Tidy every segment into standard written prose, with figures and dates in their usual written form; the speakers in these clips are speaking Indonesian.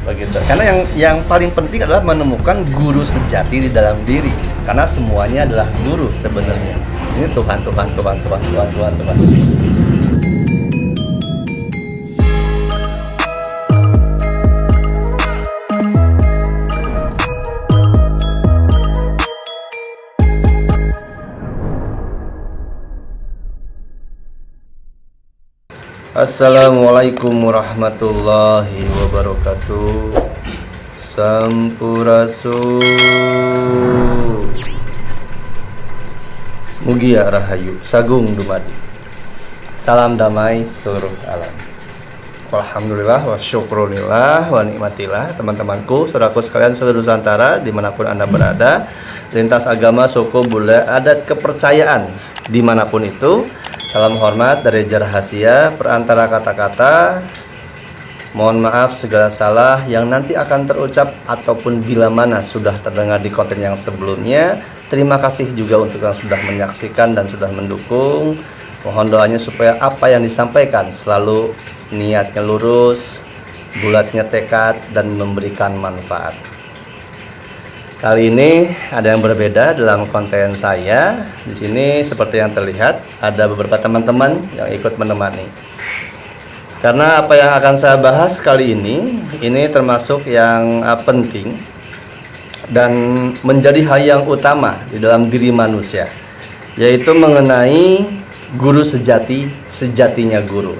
begitu. Karena yang paling penting adalah menemukan guru sejati di dalam diri. Karena semuanya adalah guru sebenarnya. Ini Tuhan. Assalamualaikum warahmatullahi wabarakatuh. Sampurasun. Mugia Rahayu Sagung Dumadi. Salam damai seluruh alam. Alhamdulillah wa syukurillah wa nikmatillah. Teman-temanku, saudaraku sekalian seluruh Nusantara dimanapun Anda berada, lintas agama, suku, budaya, adat, kepercayaan dimanapun itu, salam hormat dari Rahasia perantara kata-kata. Mohon maaf segala salah yang nanti akan terucap ataupun bila mana sudah terdengar di konten yang sebelumnya. Terima kasih juga untuk yang sudah menyaksikan dan sudah mendukung. Mohon doanya supaya apa yang disampaikan selalu niatnya lurus, bulatnya tekad, dan memberikan manfaat. Kali ini ada yang berbeda dalam konten saya. Di sini seperti yang terlihat ada beberapa teman-teman yang ikut menemani. Karena apa yang akan saya bahas kali ini termasuk yang penting dan menjadi hal yang utama di dalam diri manusia, yaitu mengenai guru sejati, sejatinya guru.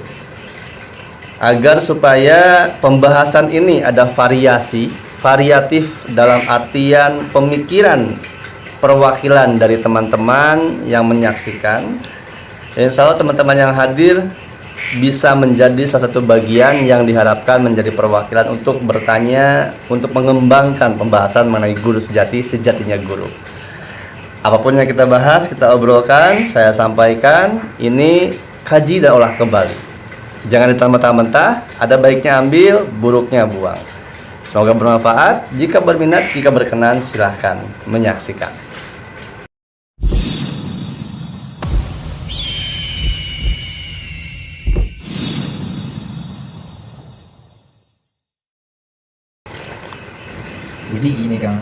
Agar supaya pembahasan ini ada variatif dalam artian pemikiran perwakilan dari teman-teman yang menyaksikan. Insya Allah teman-teman yang hadir bisa menjadi salah satu bagian yang diharapkan menjadi perwakilan untuk bertanya, untuk mengembangkan pembahasan mengenai guru sejati, sejatinya guru. Apapun yang kita bahas, kita obrolkan, saya sampaikan, ini kaji dan olah kembali. Jangan ditambah-mentah, ada baiknya ambil, buruknya buang. Semoga bermanfaat. Jika berminat, jika berkenan, silahkan menyaksikan. Jadi gini Kang,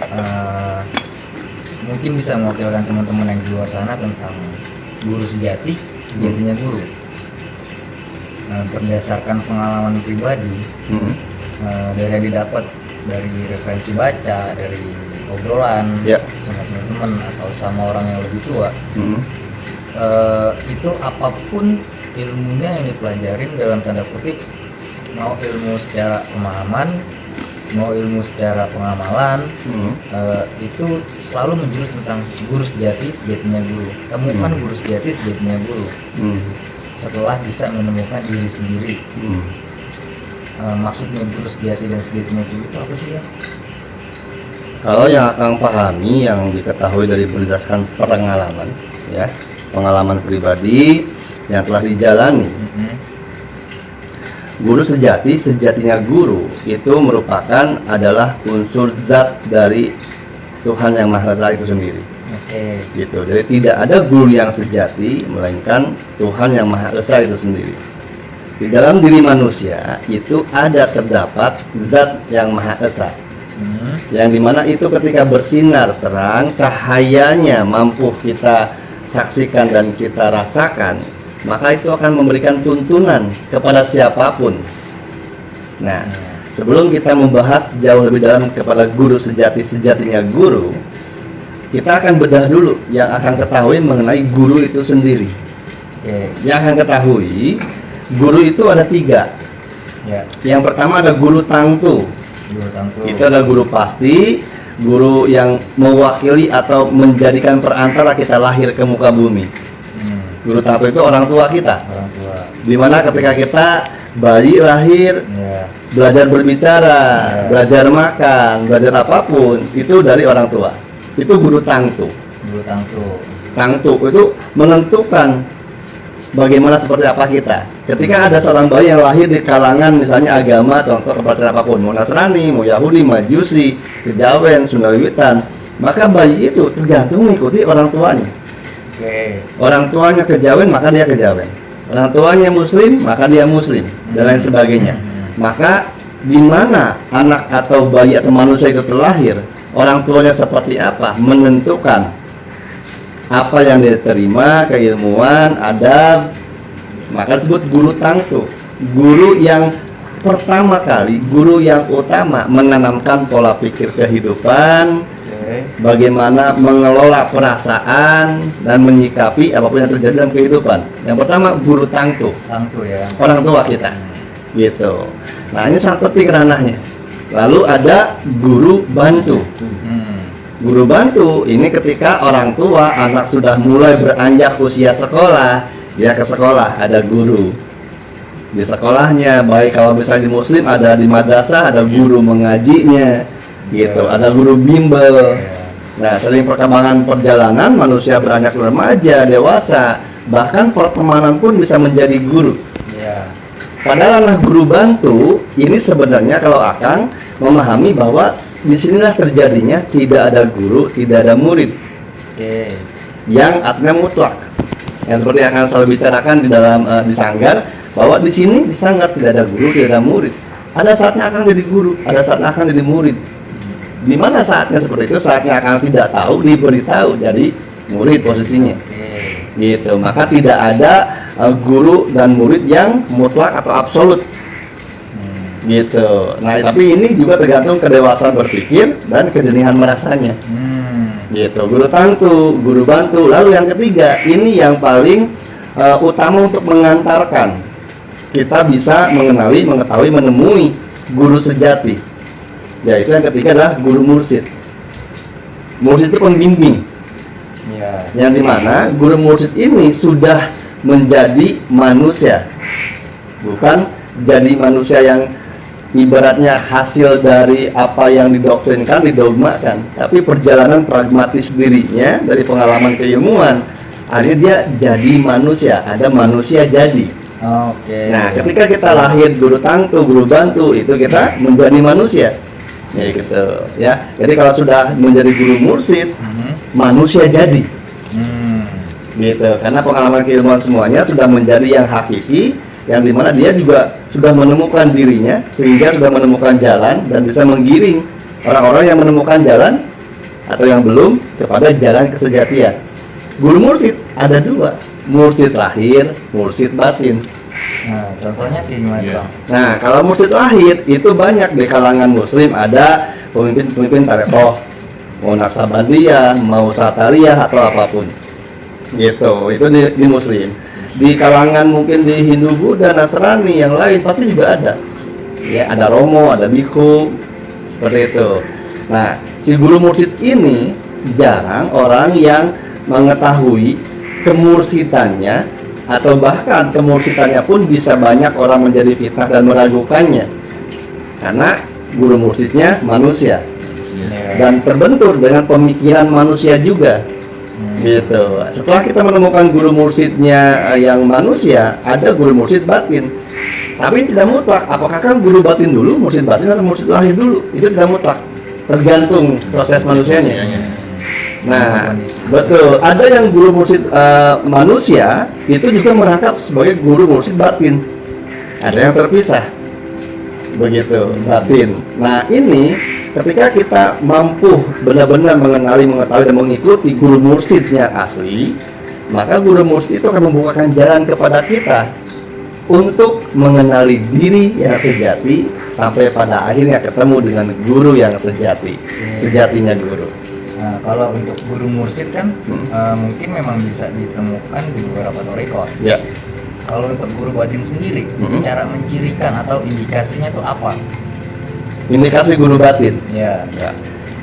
mungkin bisa mewakilkan teman-teman yang di luar sana tentang guru sejati, sejatinya guru. Berdasarkan pengalaman pribadi, dari yang didapat dari referensi baca, dari obrolan sama teman-teman atau sama orang yang lebih tua, itu apapun ilmunya yang dipelajarin dalam tanda kutip, mau ilmu secara pemahaman, mau ilmu secara pengamalan, itu selalu menjurus tentang guru sejati, sejatinya guru. Temukan guru sejati, sejatinya guru. Setelah bisa menemukan diri sendiri. Maksudnya guru sejati dan sejatinya guru itu apa sih ya? Kalau yang akan pahami, yang diketahui dari berdasarkan pengalaman, ya, pengalaman pribadi yang telah dijalani. Guru sejati, sejatinya guru itu merupakan adalah unsur zat dari Tuhan Yang Maha Esa itu sendiri. Gitu. Jadi tidak ada guru yang sejati melainkan Tuhan Yang Maha Esa itu sendiri. Di dalam diri manusia itu ada terdapat zat Yang Maha Esa. Yang dimana itu ketika bersinar terang, cahayanya mampu kita saksikan dan kita rasakan, maka itu akan memberikan tuntunan kepada siapapun. Nah, sebelum kita membahas jauh lebih dalam kepada guru sejati, sejatinya guru, kita akan bedah dulu yang akan ketahui mengenai guru itu sendiri. Yang akan ketahui, guru itu ada 3. Yang pertama ada guru tangtu. Itu adalah guru pasti, guru yang mewakili atau menjadikan perantara kita lahir ke muka bumi. Guru tangtu itu orang tua kita. Dimana ketika kita bayi lahir, belajar berbicara, belajar makan, belajar apapun, itu dari orang tua. Itu guru tangtu. Tangtu itu menentukan bagaimana seperti apa kita. Ketika ada seorang bayi yang lahir di kalangan misalnya agama, contoh kepercayaan apapun, mau Nasrani, mau Yahudi, Majusi, Kejawen, Sunda Wiwitan, maka bayi itu tergantung mengikuti orang tuanya. Orang tuanya Kejawen, maka dia Kejawen. Orang tuanya Muslim, maka dia Muslim, dan lain sebagainya. Maka di mana anak atau bayi atau manusia itu terlahir, orang tuanya seperti apa menentukan apa yang dia terima, keilmuan, adab. Maka disebut guru tangtu, guru yang pertama kali, guru yang utama menanamkan pola pikir kehidupan, bagaimana mengelola perasaan dan menyikapi apapun yang terjadi dalam kehidupan. Yang pertama guru tangtu, ya. orang tua kita, gitu. Nah ini sangat penting ranahnya. Lalu ada guru bantu. Guru bantu ini ketika orang tua anak sudah mulai beranjak usia sekolah, dia ke sekolah, ada guru di sekolahnya. Baik kalau misalnya di muslim ada di madrasah, ada guru mengajinya, gitu. Ada guru bimbel. Nah, sering perkembangan perjalanan manusia beranjak remaja, dewasa, bahkan pertemanan pun bisa menjadi guru. Padahal ranah guru bantu ini sebenarnya kalau Akang memahami bahwa disinilah terjadinya tidak ada guru, tidak ada murid. Yang aslinya mutlak. Yang seperti yang akan selalu bicarakan di dalam di sanggar, bahwa di sini di sanggar tidak ada guru, tidak ada murid. Ada saatnya akan jadi guru, ada saatnya akan jadi murid. Di mana saatnya seperti itu? Saatnya akan tidak tahu, diberitahu jadi murid posisinya. Gitu. Maka tidak ada guru dan murid yang mutlak atau absolut. Gitu. Nah, tapi ini juga tergantung kedewasaan berpikir dan kejenihan merasanya. Gitu. Guru tangtu, guru bantu. Lalu yang ketiga, ini yang paling utama untuk mengantarkan kita bisa mengenali, mengetahui, menemui guru sejati. Yaitu yang ketiga adalah guru mursyid. Mursyid itu pembimbing. Yang dimana guru mursyid ini sudah menjadi manusia, bukan jadi manusia yang ibaratnya hasil dari apa yang didoktrinkan, didogmakan, tapi perjalanan pragmatis dirinya dari pengalaman keilmuan, akhirnya dia jadi manusia, ada manusia jadi. Nah, ketika kita lahir guru tangtu, guru bantu, itu kita menjadi manusia, ya gitu, ya. Jadi kalau sudah menjadi guru mursyid, manusia jadi, gitu. Karena pengalaman keilmuan semuanya sudah menjadi yang hakiki, yang dimana dia juga sudah menemukan dirinya sehingga sudah menemukan jalan dan bisa menggiring orang-orang yang menemukan jalan atau yang belum kepada jalan kesejatian. Guru mursyid ada dua, mursyid lahir, mursyid batin. Nah, contohnya kayak gimana Bang? Nah, kalau mursyid lahir itu banyak di kalangan muslim, ada pemimpin-pemimpin tarekoh, mau Naksabandiyah, mau Satariyah atau apapun. Gitu, itu di muslim. Di kalangan mungkin di Hindu, Buddha, Nasrani yang lain pasti juga ada. Ya, ada Romo, ada Bhikkhu, seperti itu. Nah, si guru mursyid ini jarang orang yang mengetahui kemursidannya, atau bahkan kemursidannya pun bisa banyak orang menjadi fitnah dan meragukannya. Karena guru mursyidnya manusia dan terbentur dengan pemikiran manusia juga. Gitu. Setelah kita menemukan guru mursyidnya yang manusia, ada guru mursyid batin. Tapi tidak mutlak. Apakah kan guru batin dulu, mursyid batin, atau mursyid lahir dulu? Itu tidak mutlak. Tergantung proses manusianya. Nah, betul. Ada yang guru mursyid manusia itu juga merangkap sebagai guru mursyid batin. Ada yang terpisah. Begitu, batin. Nah, ini ketika kita mampu benar-benar mengenali, mengetahui dan mengikuti guru mursyid yang asli, maka guru mursyid itu akan membukakan jalan kepada kita untuk mengenali diri yang sejati sampai pada akhirnya ketemu dengan guru yang sejati, sejatinya guru. Nah, kalau untuk guru mursyid kan mungkin memang bisa ditemukan di beberapa thariqah. Ya. Kalau untuk guru batin sendiri, cara mencirikan atau indikasinya itu apa? Indikasi guru batin. Ya.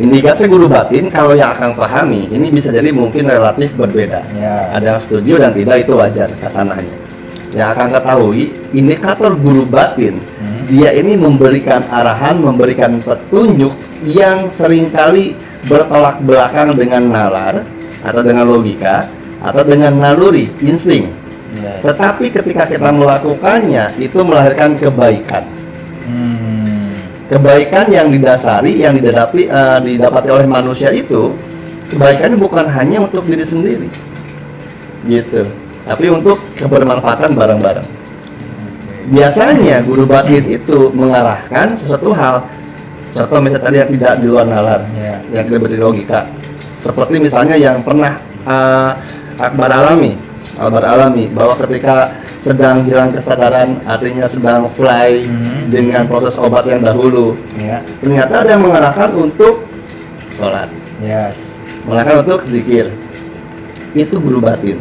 Indikasi guru batin kalau yang akan pahami ini bisa jadi mungkin relatif berbeda. Ya. Ada yang setuju dan tidak, itu wajar kasanahnya. Yang akan ketahui indikator guru batin, dia ini memberikan arahan, memberikan petunjuk yang seringkali bertolak belakang dengan nalar atau dengan logika atau dengan naluri, insting. Yes. Tetapi ketika kita melakukannya itu melahirkan kebaikan. Kebaikan yang didasari, yang didapati oleh manusia itu, kebaikannya bukan hanya untuk diri sendiri, gitu, tapi untuk kebermanfaatan bareng-bareng. biasanya guru batin itu mengarahkan sesuatu hal. Contoh misalnya tadi yang tidak di luar nalar, yang tidak berlogika. Seperti misalnya yang pernah Akbar alami bahwa ketika sedang hilang kesadaran, artinya sedang fly dengan proses obat yang dahulu. Ternyata ada yang mengarahkan untuk sholat, mengarahkan untuk zikir. Itu guru batin,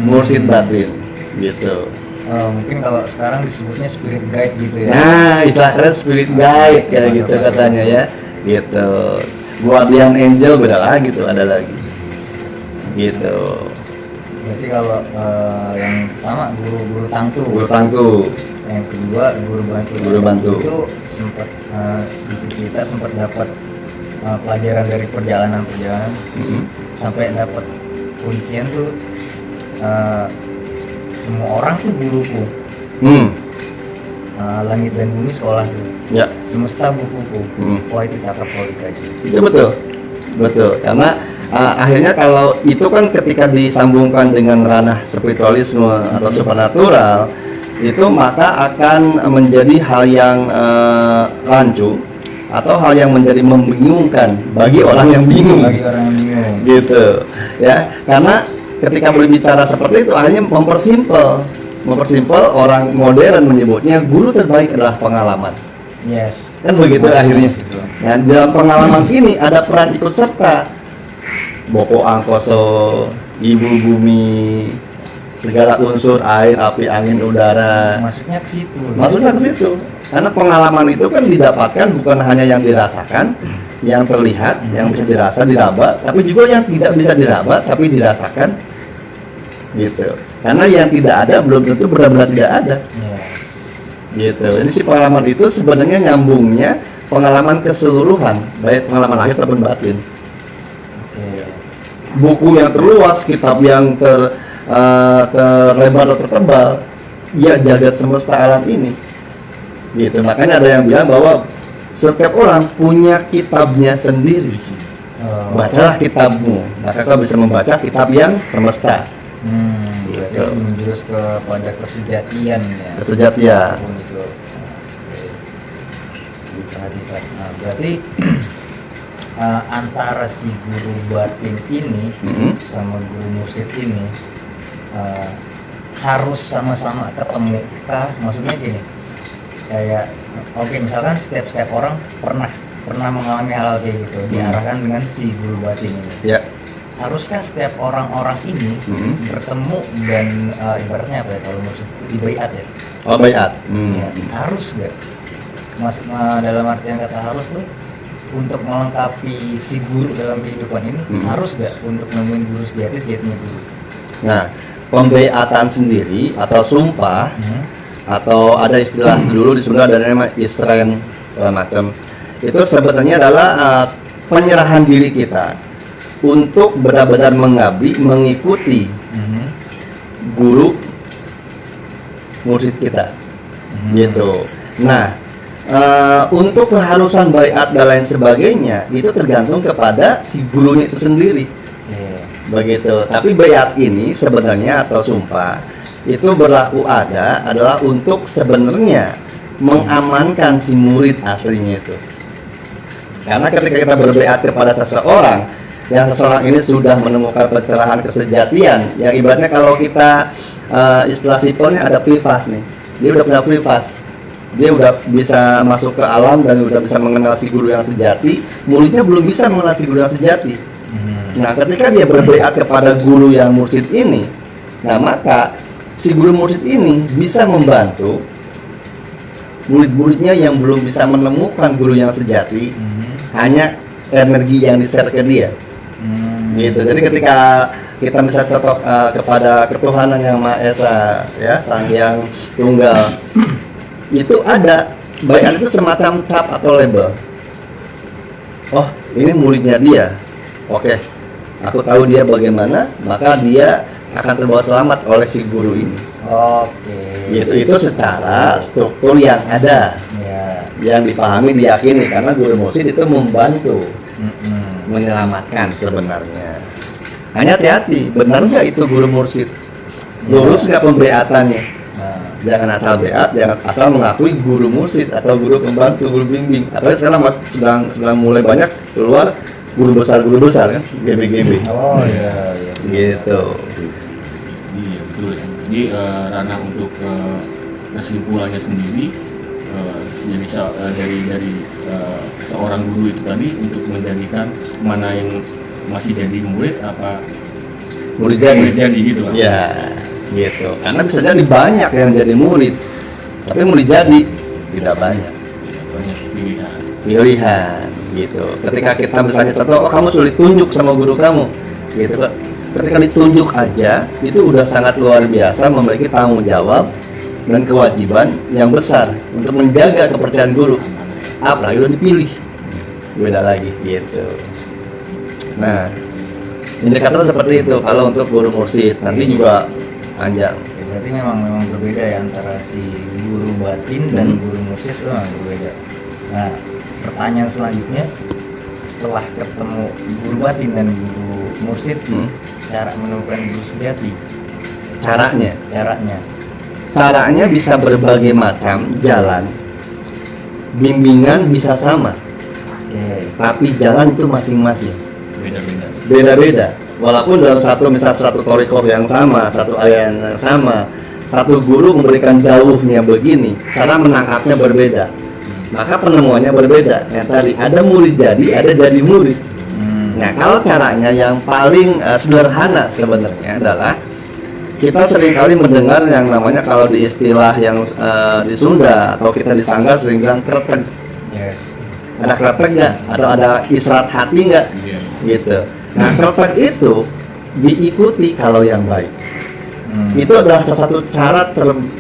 mursyid batin, gitu. Mungkin kalau sekarang disebutnya spirit guide gitu ya. Nah, istilah keren spirit guide kayak gitu katanya ya, gitu. Guardian angel beda lagi tuh, ada lagi, gitu. Berarti kalau yang pertama guru tangtu. Yang kedua guru bantu. Itu sempat kita sempat dapat pelajaran dari perjalanan sampai dapat kuncian tuh semua orang tuh guruku. Langit dan bumi sekolah tuh. Ya. Semesta bukuku. Wah itu cakep kalau dikaji. Itu betul. Karena akhirnya kalau itu kan ketika disambungkan dengan ranah spiritualisme atau supernatural, itu maka akan menjadi hal yang rancu atau hal yang menjadi membingungkan bagi orang yang bingung. Gitu ya, karena ketika berbicara seperti itu akhirnya mempersimpel orang modern menyebutnya guru terbaik adalah pengalaman. Kan begitu akhirnya. Nah, dalam pengalaman ini ada peran ikut serta Boko Angkoso, Ibu Bumi, segala unsur air, api, angin, udara. Masuknya ke situ. Karena pengalaman itu kan didapatkan bukan hanya yang dirasakan, yang terlihat, yang bisa dirasa, diraba, tapi juga yang tidak bisa diraba tapi dirasakan. Gitu. Karena yang tidak ada belum tentu benar-benar tidak ada. Gitu. Jadi si pengalaman itu sebenarnya nyambungnya pengalaman keseluruhan, baik pengalaman lahir ataupun batin. Buku yang terluas, kitab yang terlebar atau tertebal, ya jagat semesta alam ini. Gitu. Makanya ada yang bilang bahwa setiap orang punya kitabnya sendiri. Bacalah kitabmu, maka kau bisa membaca kitab yang semesta. Berarti menjurus kepada kesejatian ya. Kesejatian. Berarti antara si guru batin ini sama guru mursyid ini harus sama-sama ketemu kah? Maksudnya gini, kayak misalkan setiap orang pernah mengalami hal kayak gitu, diarahkan dengan si guru batin ini. Haruskah setiap orang-orang ini bertemu dan ibaratnya apa ya kalau mursyid itu baiat ya? Baiat. Harus gak? Dalam artian kata harus tuh untuk melengkapi si guru dalam kehidupan ini harus gak untuk nemuin guru sejati guru? Nah, pembaiatan sendiri atau sumpah atau ada istilah dulu di Sunda ada namanya isren segala macam, itu sebenarnya adalah penyerahan diri kita untuk benar-benar mengabdi mengikuti guru mursyid kita, gitu. Nah, untuk keharusan baiat dan lain sebagainya itu tergantung kepada si gurunya itu sendiri. Begitu. Tapi baiat ini sebenarnya atau sumpah itu berlaku adalah untuk sebenarnya mengamankan si murid aslinya itu. Karena ketika kita berbaiat kepada seseorang, yang seseorang ini sudah menemukan pencerahan kesejatian, yang ibaratnya kalau kita istilah simpelnya ada privas nih, dia udah punya privas, dia udah bisa masuk ke alam dan udah bisa mengenal si guru yang sejati, muridnya belum bisa mengenal si guru yang sejati. Nah, ketika dia berbaiat kepada guru yang mursyid ini, nah maka si guru mursyid ini bisa membantu murid-muridnya yang belum bisa menemukan guru yang sejati, hanya energi yang di-share ke dia. Gitu. Jadi ketika kita bisa cocok kepada ketuhanan yang Maha Esa, ya, Sang Hyang Tunggal, itu ada baiat itu semacam cap atau label. Oh, ini muridnya dia. Oke, aku tahu dia bagaimana, maka dia akan terbawa selamat oleh si guru ini. Itu secara struktur yang ada, yang dipahami, diyakini, karena guru mursyid itu membantu menyelamatkan sebenarnya. Hanya hati-hati, benar nggak itu guru mursyid? Lurus nggak pembaiatannya? Jangan asal beat, jangan asal mengakui guru mursyid atau guru pembantu, guru bimbing. Apalagi sekarang sedang mulai banyak keluar guru besar kan, GB. Oh iya, iya. Gitu. Iya betul ya. Jadi ranah untuk kesimpulannya sendiri jadi dari seorang guru itu tadi untuk menjadikan mana yang masih jadi murid apa Murid jadi gitu kan. Ya, gitu. Karena bisa jadi banyak yang jadi murid, tapi murid jadi tidak banyak. Tidak banyak Pilihan, gitu. Ketika kita misalnya contoh, kamu sulit tunjuk sama guru kamu, gitu kan. Ketika ditunjuk aja, itu udah sangat luar biasa, memiliki tanggung jawab dan kewajiban yang besar untuk menjaga kepercayaan guru. Apalagi udah dipilih, beda lagi, gitu. Nah, indikator seperti itu kalau untuk guru mursyid, nanti juga panjang. Ya, berarti memang berbeda ya antara si guru batin dan guru mursyid itu memang berbeda. Nah, pertanyaan selanjutnya, setelah ketemu guru batin dan guru mursyid, cara menemukan guru sejati. Caranya bisa berbagai macam jalan. Bimbingan bisa sama. Oke. Tapi jalan itu masing-masing. beda-beda. Walaupun dalam satu thoriqoh yang sama, satu ayat yang sama, satu guru memberikan dauhnya begini, cara menangkapnya berbeda. Maka penemuannya berbeda. Yang tadi ada murid jadi, ada jadi murid. Nah, kalau caranya yang paling sederhana sebenarnya adalah kita seringkali mendengar yang namanya kalau di istilah yang di Sunda atau kita di Sanggar sering bilang kretek. Yes. Ada kretek nggak? Atau ada israt hati nggak? Gitu. Nah, kretek itu diikuti kalau yang baik. Itu adalah salah satu cara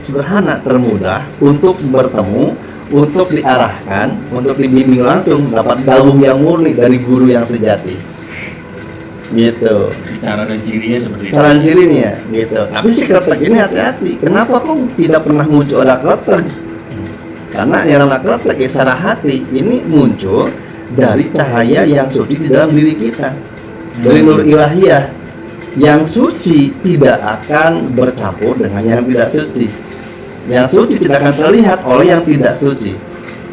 sederhana, termudah untuk bertemu, untuk diarahkan, untuk dibimbing langsung, dapat dauh yang murni dari guru yang sejati. Gitu. Cara dan cirinya seperti itu. Cara dan cirinya, gitu. Tapi si kretek ini hati-hati. Kenapa kok tidak pernah muncul ada kretek? Karena yang namanya kretek secara hati ini muncul dari cahaya yang suci di dalam diri kita, dari nur ilahiyah yang suci tidak akan bercampur dengan yang tidak suci. Yang suci tidak akan terlihat oleh yang tidak suci.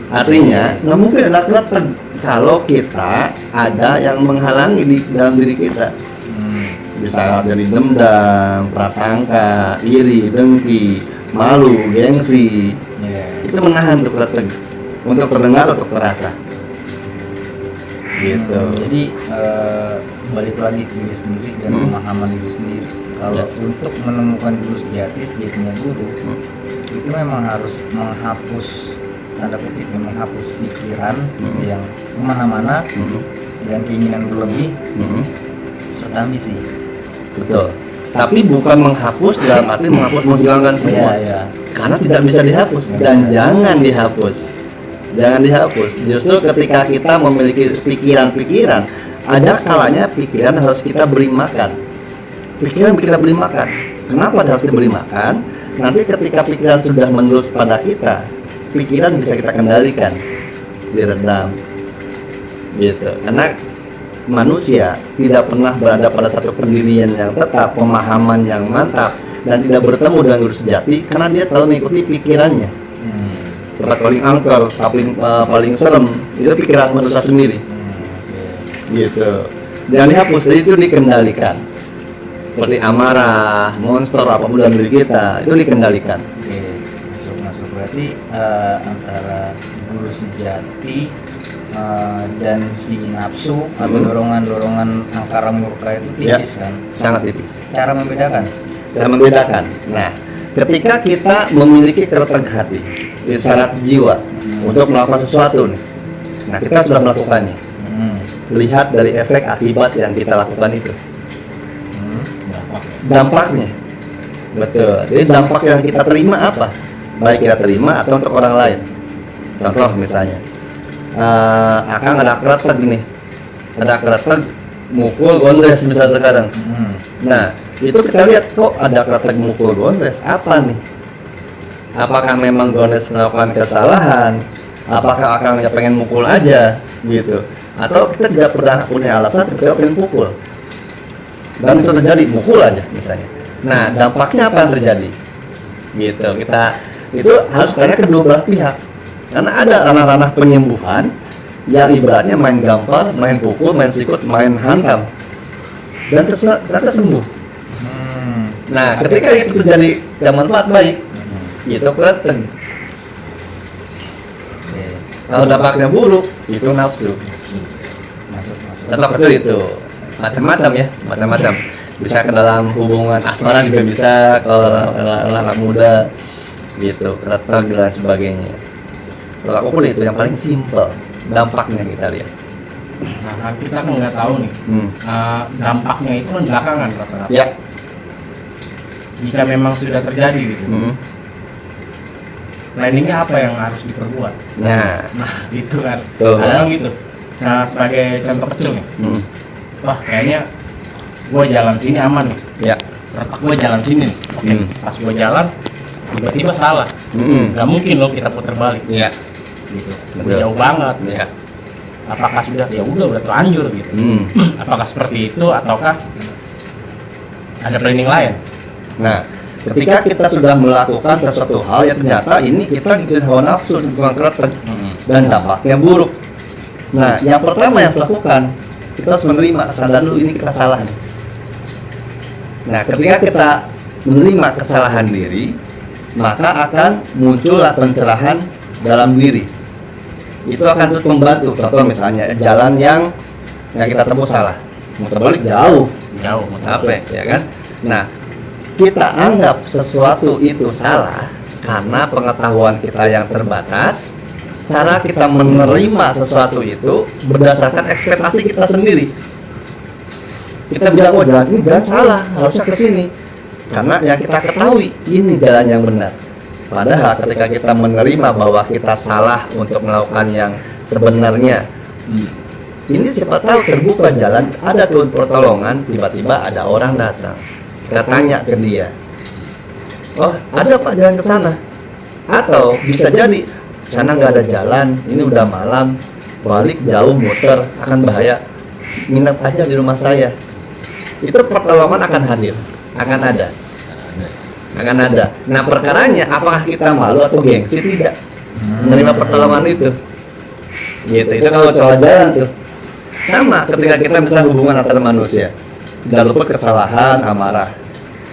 Artinya nggak mungkin ada kretek kalau kita ada yang menghalangi di dalam diri kita. Bisa dari dendam, prasangka, iri, dengki, malu, gengsi. Itu menahan untuk kretek, untuk terdengar, untuk terasa. Gitu. Jadi balik lagi ke diri sendiri dan pemahaman diri sendiri. Kalau untuk menemukan guru sejatinya guru, itu memang harus menghapus, tanda kutip, menghapus pikiran yang kemana-mana dan keinginan berlebih serta ambisi. Betul. Tapi bukan menghapus dalam arti menghilangkan semua. Iya. Karena tidak bisa dihapus dan jangan dihapus. Jangan dihapus. Justru ketika kita memiliki pikiran-pikiran, ada kalanya pikiran harus kita beri makan. Pikiran kita beri makan. Kenapa harus diberi makan? Nanti ketika pikiran sudah menerus pada kita, pikiran bisa kita kendalikan, diredam. Gitu. Karena manusia tidak pernah berada pada satu pendirian yang tetap, pemahaman yang mantap, dan tidak bertemu dengan guru sejati karena dia terlalu mengikuti pikirannya. Tempat paling angker, paling serem itu pikiran manusia sendiri. Gitu. Jangan dihapus, jadi itu dikendalikan. Seperti amarah, monster apapun dalam diri kita itu dikendalikan. Oke, masuk berarti antara guru sejati dan si nafsu atau dorongan angkara murka itu tipis kan? Sangat tipis. Cara membedakan. Nah, ketika kita memiliki kretek hati, isyarat jiwa untuk melakukan sesuatu nih. Nah, kita sudah melakukannya. Lihat dari efek akibat yang kita lakukan itu. Dampaknya. Betul. Jadi dampak yang kita terima apa? Baik kita terima atau untuk orang lain. Contoh misalnya, Akang ada kretek nih. Ada kretek mukul gondres misalnya sekarang. Nah, itu kita lihat kok ada kretek mukul gondres, apa nih? Apakah memang gondres melakukan kesalahan? Apakah Akangnya pengen mukul aja gitu? Atau kita tidak pernah punya alasan kita pengen pukul? Dan itu terjadi, mukul aja misalnya. Nah, dampaknya apa yang terjadi? Gitu. Kita itu harus tanya kedua belah pihak. Karena ada ranah-ranah penyembuhan yang ibaratnya main gampar, main pukul, main sikut, main hantam, dan ternyata sembuh. Nah, ketika itu terjadi yang manfaat baik, itu kelihatan. Kalau dampaknya buruk, itu nafsu. Contoh kecil itu macam-macam ya, macam-macam. Bisa ke dalam hubungan asmara juga bisa, kalau anak muda gitu, karakter dan sebagainya. Kalau aku itu yang paling simpel dampaknya kita lihat. Nah, kan kita kan nggak tahu nih dampaknya itu kan belakangan rata-rata. Ya. Jika memang sudah terjadi gitu, planningnya apa yang harus diperbuat? Nah, Itu kan. Tuh. Ada orang gitu. Nah, sebagai contoh kecil nih, wah kayaknya gue jalan sini aman nih. ya. Retak gue jalan sini nih. Oke, pas gue jalan tiba-tiba salah. Gak mungkin loh kita putar balik. Ya. Gitu. Betul. Jauh banget. Ya. Apakah sudah udah terlanjur gitu. Apakah seperti itu ataukah ada planning lain? Nah, ketika kita sudah melakukan sesuatu hal yang ternyata ini kita ikutin hawa nafsu bukan kretek dan dampaknya buruk. Nah, yang pertama yang harus lakukan, kita harus menerima, sadar dulu ini kita salah nih. Nah, ketika kita menerima kesalahan diri, maka akan muncullah pencerahan dalam diri. Itu akan terus membantu. Contoh misalnya jalan yang kita tempuh salah, muter balik jauh, capek, ya kan? Nah, kita anggap sesuatu itu salah karena pengetahuan kita yang terbatas. Cara kita menerima sesuatu itu berdasarkan ekspektasi kita sendiri. Kita bilang, oh jalan ini jalan salah, harusnya ke sini. Karena yang kita ketahui ini jalan yang benar. Padahal ketika kita menerima bahwa kita salah untuk melakukan yang sebenarnya, ini siapa tahu terbuka jalan, ada tuh pertolongan, tiba-tiba ada orang datang. Kita tanya ke dia, oh ada pak jalan ke sana? Atau bisa jadi sana nggak ada jalan, ini udah malam, balik jauh muter akan bahaya, nginep aja di rumah saya. Itu pertolongan akan hadir, akan ada. Nah perkaranya apakah kita malu atau gengsi tidak menerima pertolongan itu? Gitu. Itu kalau soal jalan tuh. Sama ketika kita bisa hubungan antar manusia, tidak luput kesalahan, amarah.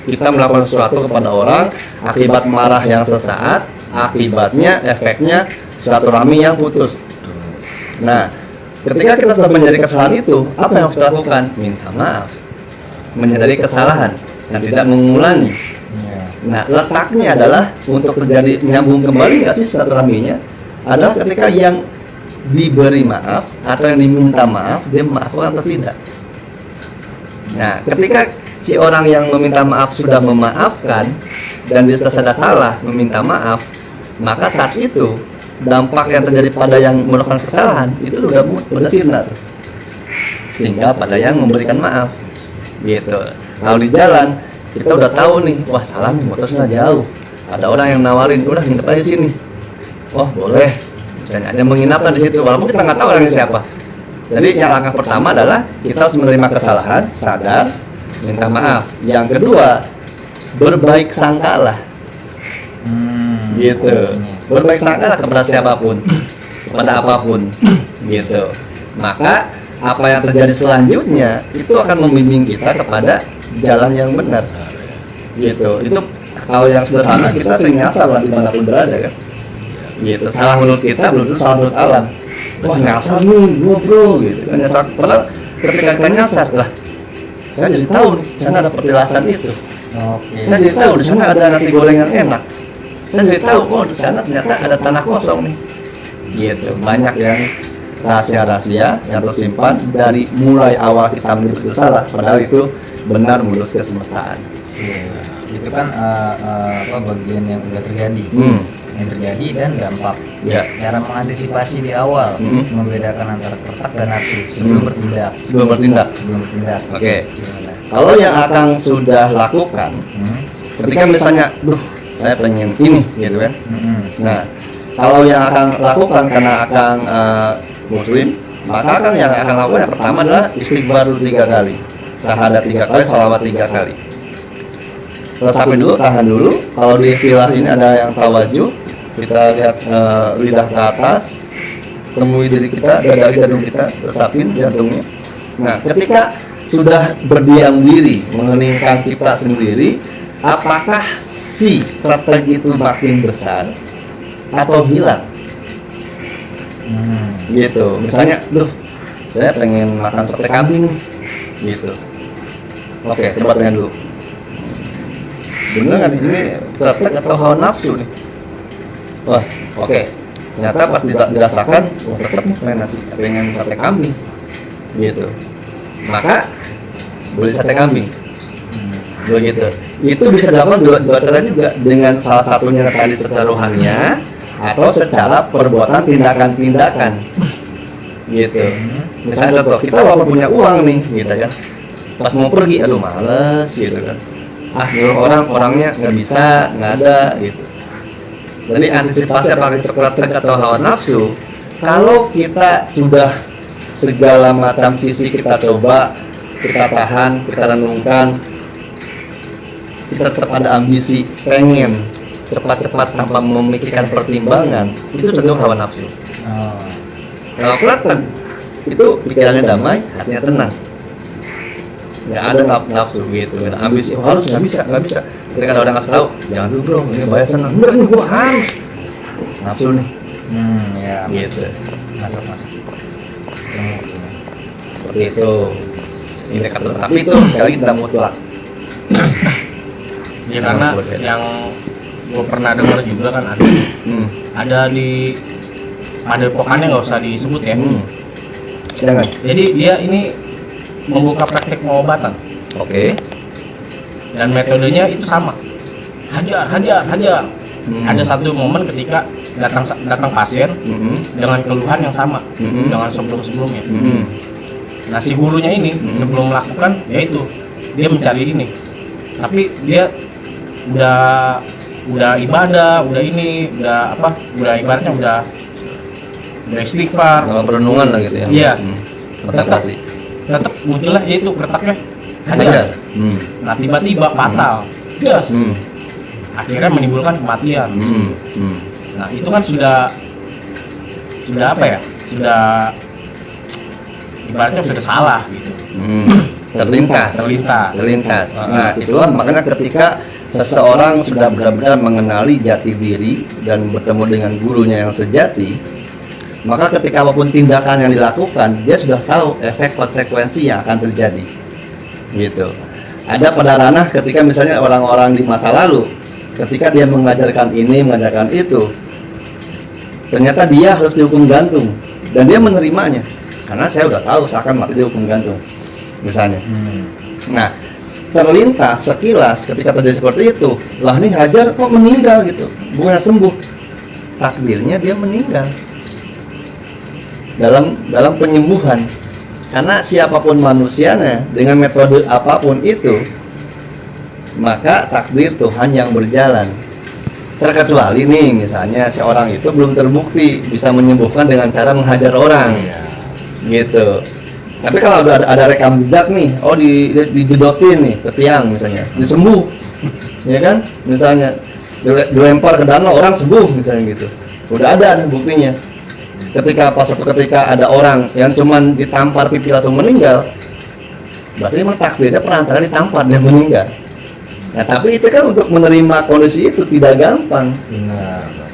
Kita melakukan sesuatu kepada orang, akibat marah yang sesaat, akibatnya, efeknya silaturahmi yang putus. Nah, ketika kita sudah menyadari kesalahan itu, apa yang harus dilakukan? Minta maaf, menyadari kesalahan dan tidak mengulangi. Nah, letaknya adalah untuk terjadi nyambung kembali nggak sih silaturahminya? Adalah ketika yang diberi maaf atau yang diminta maaf dia memaafkan atau tidak. Nah, ketika si orang yang meminta maaf sudah memaafkan dan dia sudah sadar salah meminta maaf, maka saat itu dampak yang terjadi pada yang melakukan kesalahan itu sudah sinar. Tinggal pada yang memberikan maaf. Gitu. Kalau di jalan kita udah tahu nih, wah salah nih motornya jauh. Ada orang yang nawarin, udah nginep aja di sini. Oh boleh, misalnya ada menginaplah di situ, walaupun kita nggak tahu orangnya siapa. Jadi yang langkah pertama adalah kita harus menerima kesalahan, sadar, minta maaf. Yang kedua, berbaik sangkalah. Gitu. Berbaik sangkalah kepada siapapun, kepada apapun. Gitu. Maka apa yang terjadi selanjutnya itu akan membimbing kita kepada jalan yang benar. Gitu. Itu kalau yang sederhana kita sering nyasar lah dimanapun berada kan. Gitu. Salah menurut kita belum tentu salah menurut alam. Wah nyasar nih gua bro gitu kan, nyasar. Padahal ketika kita nyasar lah, saya jadi tahu nih di sana ada petilasan itu. Saya jadi tahu di sana ada nasi goreng yang enak. Saya jadi tahu oh di sana ternyata ada tanah kosong nih. Gitu. Banyak yang rahasia-rahasia yang tersimpan dari mulai awal kita menyebut itu salah, padahal itu benar menurut kesemestaan. Itu kan bagian yang udah terjadi. Yang terjadi dan dampak. Ya. Cara mengantisipasi di awal, membedakan antara kertak dan nafsu sebelum bertindak. Sebelum bertindak. Oke. Kalau yang akan sudah lakukan, ketika misalnya, saya pengen ini, gitu kan. Nah, kalau yang akan lakukan karena akan muslim, maka kan yang akan lakukan yang pertama adalah istighfar 3 kali, syahadat 3 kali, sholawat 3 kali. resapi dulu, tahan dulu. Kalau di istilah ini ada yang tawajuh, kita lihat lidah ke atas, temui diri kita, dada jantung kita, resapin jantungnya. Nah, ketika sudah berdiam diri, mengheningkan cipta sendiri, apakah si kretek itu makin besar atau hilang? Gitu. Misalnya, saya pengen makan sate kambing nih, gitu. Oke, coba tanya dulu. Bener nggak ini kretek atau hawa nafsu nih? Wah, oke. Ternyata pas dirasakan, tetap nih pengen sate kambing, gitu. Maka beli sate kambing, begitu. Itu bisa dilakukan dua cara juga, dengan salah satunya tadi secara rohaninya atau secara perbuatan tindakan-tindakan, gitu. Misalnya contoh, kita walaupun punya uang nih, gitu kan, pas mau pergi, aduh males, gitu kan. Nyuruh orangnya nggak bisa, nggak ada, gitu. Jadi antisipasi apakah itu kretek atau hawa nafsu. Kalau kita sudah segala macam sisi kita coba, kita tahan, kita renungkan, kita tetap ada ambisi pengen cepat-cepat tanpa memikirkan pertimbangan, itu cenderung hawa nafsu. Kalau kretek itu pikirannya damai, hatinya tenang, nggak ada nafsu gitu, nggak ada ambisi. Harus nggak bisa. Ketika ada orang kasih tahu, jangan dulu bro, ini bayar senang, enggak ini gua harus, nafsu nih. Ya, Gitu. masuk. Seperti itu. Indikator, tapi itu sekali lagi tidak mutlak. Ya karena yang gue pernah dengar juga kan ada di padepokannya, nggak usah disebut ya. Jangan. Jadi dia ini membuka praktek pengobatan. Oke. Dan metodenya itu sama, hajar. Ada satu momen ketika datang pasien dengan keluhan yang sama dengan sebelumnya. Nah si gurunya ini sebelum melakukan, yaitu dia mencari ini, tapi dia udah ibadah, udah ibaratnya udah istighfar, Dalam perenungan lah gitu ya. Iya. Kontemplasi. tetap muncullah yaitu kreteknya hajar. Hajar. Nah tiba-tiba fatal, gas, akhirnya menimbulkan kematian. Nah itu kan sudah apa ya? Sudah ibaratnya sudah salah gitu. Terlintas. Nah, itulah makanya ketika seseorang sudah benar-benar mengenali jati diri dan bertemu dengan gurunya yang sejati, maka ketika apapun tindakan yang dilakukan, dia sudah tahu efek konsekuensi yang akan terjadi. Gitu. Ada pada ranah ketika misalnya orang-orang di masa lalu, ketika dia mengajarkan ini, mengajarkan itu, ternyata dia harus dihukum gantung dan dia menerimanya. Karena saya udah tahu saya akan mati dihukum gantung, misalnya. Nah, terlintas sekilas ketika terjadi seperti itu, lah ini Hajar kok meninggal gitu, bukan sembuh. Takdirnya dia meninggal dalam penyembuhan. Karena siapapun manusianya dengan metode apapun itu, maka takdir Tuhan yang berjalan. Terkecuali nih misalnya seorang itu belum terbukti bisa menyembuhkan dengan cara menghajar orang. Gitu. Tapi kalau ada rekam jejak nih, dijedotin nih ke tiang misalnya, disembuh, ya kan? Misalnya dilempar ke danau orang sembuh misalnya gitu. Udah ada buktinya. Ketika ada orang yang cuman ditampar pipi langsung meninggal, berarti memang takdirnya perantara ditampar dia meninggal. Nah tapi itu kan untuk menerima kondisi itu tidak gampang.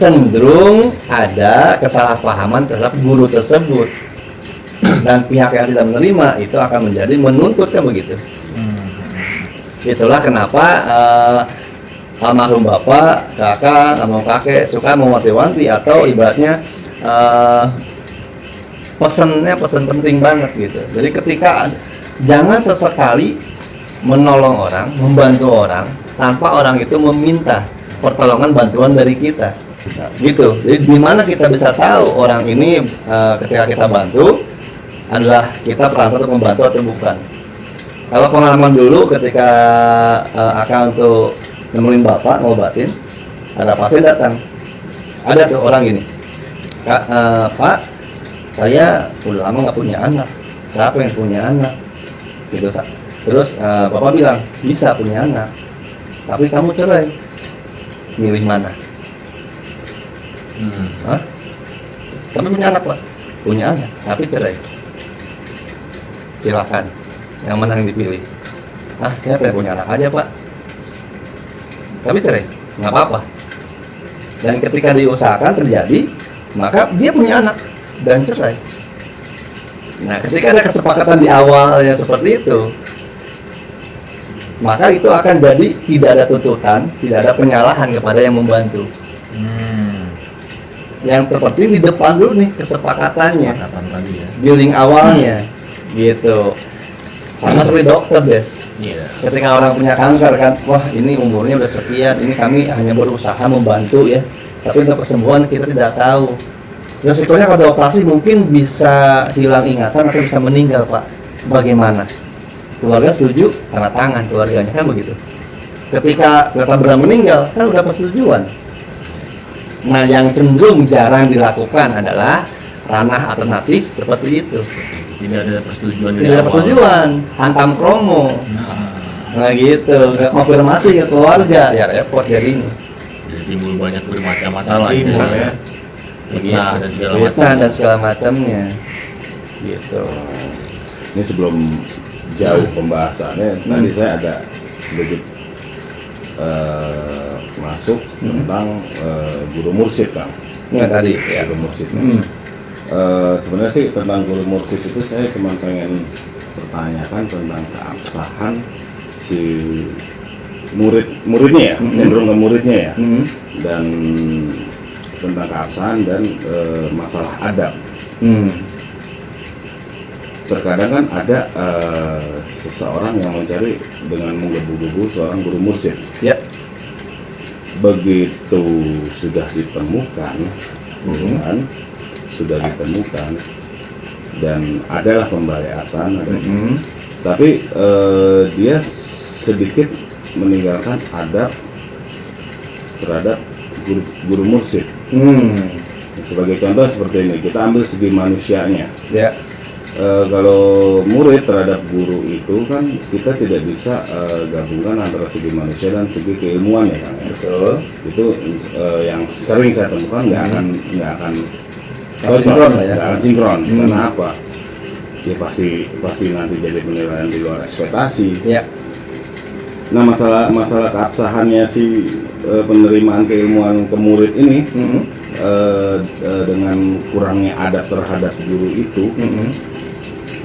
Cenderung ada kesalahpahaman terhadap guru tersebut. Dan pihak yang tidak menerima itu akan menjadi menuntut kan begitu. Itulah kenapa almarhum bapak, kakak, almarhum kakek suka mewanti-wanti atau ibaratnya pesan penting banget gitu. Jadi ketika jangan sesekali menolong orang, membantu orang tanpa orang itu meminta pertolongan bantuan dari kita. Nah, gitu. Jadi di mana kita bisa tahu orang ini ketika kita bantu adalah kita perantara untuk membantu atau bukan. Kalau pengalaman dulu ketika akan untuk nemenin bapak ngobatin, ada pasien datang, ada tuh orang gini, Pak, saya udah lama nggak punya anak, saya pengen punya anak, gitu. Terus bapak bilang bisa punya anak, tapi kamu cerai, milih mana? Hah? Kamu punya anak Pak? Punya anak, tapi cerai. Silakan, yang mana yang dipilih? Saya pengen punya anak aja Pak, tapi cerai, nggak apa-apa. Dan ketika diusahakan terjadi, maka dia punya anak dan cerai. Nah, ketika ada kesepakatan di awal yang seperti itu, maka itu akan jadi tidak ada tuntutan, tidak ada penyalahan kepada yang membantu. Yang terpenting di depan dulu nih kesepakatannya, Kesepakatan tadi ya. dealing awalnya, gitu. Sama seperti dokter deh. Iya. Ketika orang punya kanker kan, wah ini umurnya udah sekian, ini kami hanya berusaha membantu ya, tapi untuk kesembuhan kita tidak tahu. Resikonya kalau operasi mungkin bisa hilang ingatan atau bisa meninggal Pak. Bagaimana? Keluarga setuju, tanda tangan keluarganya kan begitu. Ketika benar meninggal kan udah persetujuan. Nah yang cenderung jarang dilakukan adalah ranah alternatif seperti itu. Tidak ada persetujuan dari Tidak ada awal. persetujuan, hantam kromo. Nah gitu, nggak konfirmasi ke keluarga, ya repot jadinya. Jadi timbul banyak bermacam masalah Timbul, gitu ya. Fitnah dan segala Fitnah macam. dan segala macamnya. Gitu. Ini sebelum jauh pembahasannya, tadi saya ada sedikit masuk tentang guru mursyid Kang. Nggak tadi ya. Guru mursyid. Hmm. Sebenarnya sih tentang guru mursyid itu saya cuma pengen pertanyakan tentang keabsahan si muridnya ya, cenderung ke muridnya ya, dan tentang keabsahan dan masalah adab. Terkadang kan ada seseorang yang mencari dengan menggebu-gebu seorang guru mursyid. Ya. Begitu sudah ditemukan, kan, sudah ditemukan dan adalah pembayatan, tapi dia sedikit meninggalkan adab terhadap guru mursyid. Sebagai contoh seperti ini, kita ambil segi manusianya. Ya. Kalau murid terhadap guru itu kan kita tidak bisa gabungkan antara segi manusia dan segi keilmuan ya Kang. Betul. Itu yang sering saya temukan nggak akan Sinkron ya. nggak akan sinkron. Karena apa? Ya pasti nanti jadi penilaian di luar ekspektasi. Ya. Nah masalah keabsahannya si penerimaan keilmuan ke murid ini dengan kurangnya adab terhadap guru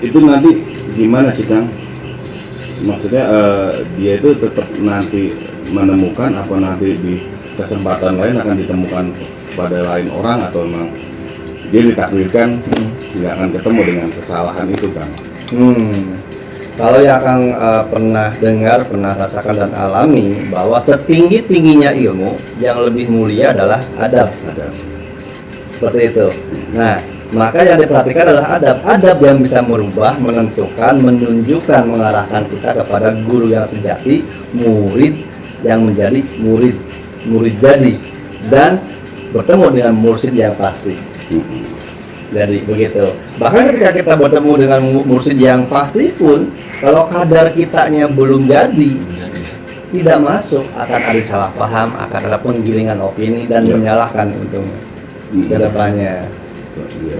itu nanti gimana sih Kang? Maksudnya dia itu tetap nanti menemukan apa nanti di kesempatan lain akan ditemukan pada lain orang atau memang dia ditakdirkan nggak akan ketemu dengan kesalahan itu Kang? Kalau yang akan pernah dengar, pernah rasakan dan alami bahwa setinggi-tingginya ilmu yang lebih mulia adalah adab. Seperti itu. Nah, maka yang diperhatikan adalah adab yang bisa merubah, menentukan, menunjukkan, mengarahkan kita kepada guru yang sejati, murid yang menjadi murid jadi, dan bertemu dengan mursyid yang pasti. Jadi begitu. Bahkan ketika kita bertemu dengan mursyid yang pasti pun, kalau kadar kitanya belum jadi, tidak masuk, akan ada salah paham, akan ada penggilingan opini dan menyalahkan untungnya ke depannya.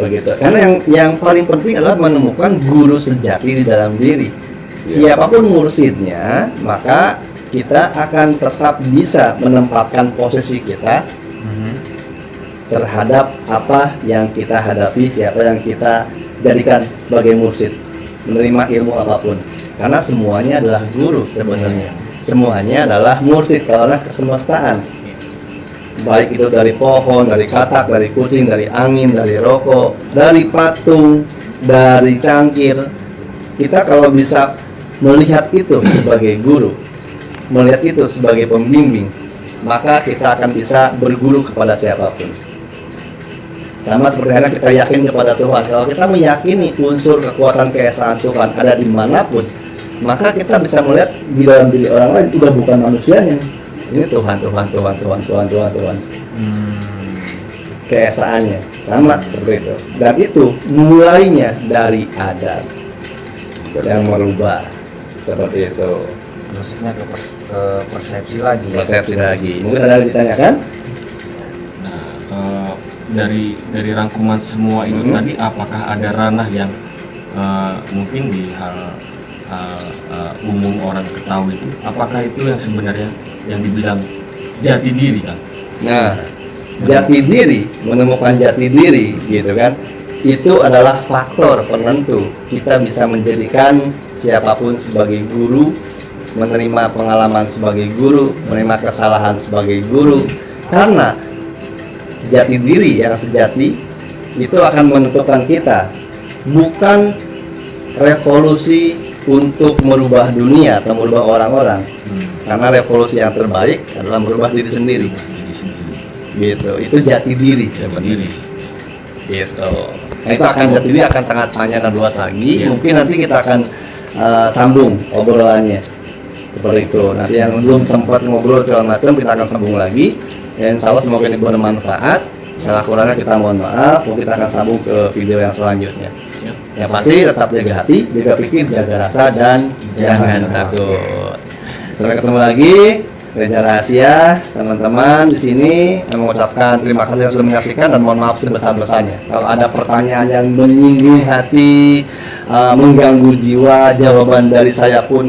Begitu. Karena yang paling penting adalah menemukan guru sejati di dalam diri. Siapapun mursyidnya, maka kita akan tetap bisa menempatkan posisi kita terhadap apa yang kita hadapi, siapa yang kita jadikan sebagai mursyid, menerima ilmu apapun. Karena semuanya adalah guru sebenarnya. Semuanya adalah mursyid karena kesemestaan. Baik itu dari pohon, dari katak, dari kucing, dari angin, dari rokok, dari patung, dari cangkir. Kita kalau bisa melihat itu sebagai guru, melihat itu sebagai pembimbing, maka kita akan bisa berguru kepada siapapun. Sama seperti halnya kita yakin kepada Tuhan. Kalau kita meyakini unsur kekuatan keesaan Tuhan ada dimanapun, maka kita bisa melihat di dalam diri orang lain udah bukan manusianya. Ini Tuhan. Keesaannya sama seperti itu. Dan itu mulainya dari adab yang merubah seperti itu. maksudnya ke persepsi lagi ya. Persepsi lagi. Mungkin ada yang ditanyakan? Nah, dari rangkuman semua itu tadi, apakah ada ranah yang mungkin di hal umum orang ketahui itu, apakah itu yang sebenarnya yang dibilang jati diri kan? Nah, jati diri, menemukan jati diri gitu kan, itu adalah faktor penentu kita bisa menjadikan siapapun sebagai guru, menerima pengalaman sebagai guru, menerima kesalahan sebagai guru. Karena jati diri yang sejati itu akan menentukan kita, bukan revolusi untuk merubah dunia atau merubah orang-orang. Karena revolusi yang terbaik adalah merubah diri sendiri. Gitu, itu jati diri sebenarnya. Gitu. Nah, itu akan jati diri akan sangat panjang dan luas lagi. Mungkin nanti kita akan sambung obrolannya seperti itu. Nanti yang belum sempat ngobrol segala macam kita akan sambung lagi. Ya, insya Allah semoga ini bermanfaat. Salah kurangnya kita mohon maaf. Kita akan sambung ke video yang selanjutnya. Yang pasti tetap jaga hati, jaga pikir, jaga rasa, dan jangan takut. Sampai ketemu lagi. Gereja Rahasia, teman-teman di sini mengucapkan terima kasih yang sudah menyaksikan dan mohon maaf sebesar-besarnya. Kalau ada pertanyaan yang menyinggung hati, mengganggu jiwa, jawaban dari saya pun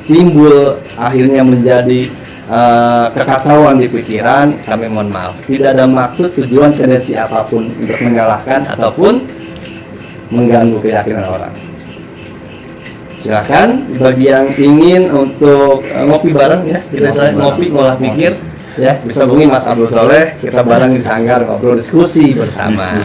timbul akhirnya menjadi kekacauan di pikiran, kami mohon maaf. Tidak ada maksud, tujuan, tendensi apapun untuk menyalahkan ataupun mengganggu keyakinan orang. Silakan bagi yang ingin untuk ngopi bareng ya, kita ngopi ngolah pikir ya, bisa hubungi Mas Abdul Soleh, kita bareng di Sanggar ngobrol diskusi bersama.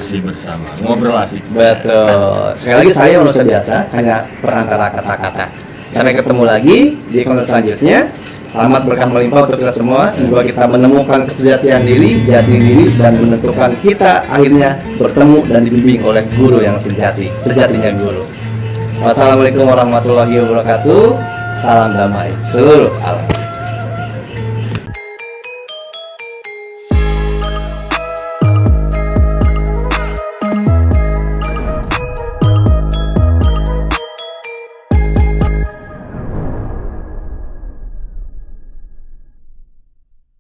Ngobrol asik. Betul. Sekali lagi saya manusia biasa, hanya perantara kata-kata. Sampai ketemu lagi di konten selanjutnya. Selamat berkah melimpah untuk kita semua. Semoga kita menemukan kesejatian diri, jati diri, dan menentukan kita akhirnya bertemu dan dibimbing oleh guru yang sejatinya guru. Wassalamualaikum warahmatullahi wabarakatuh. Salam damai seluruh alam.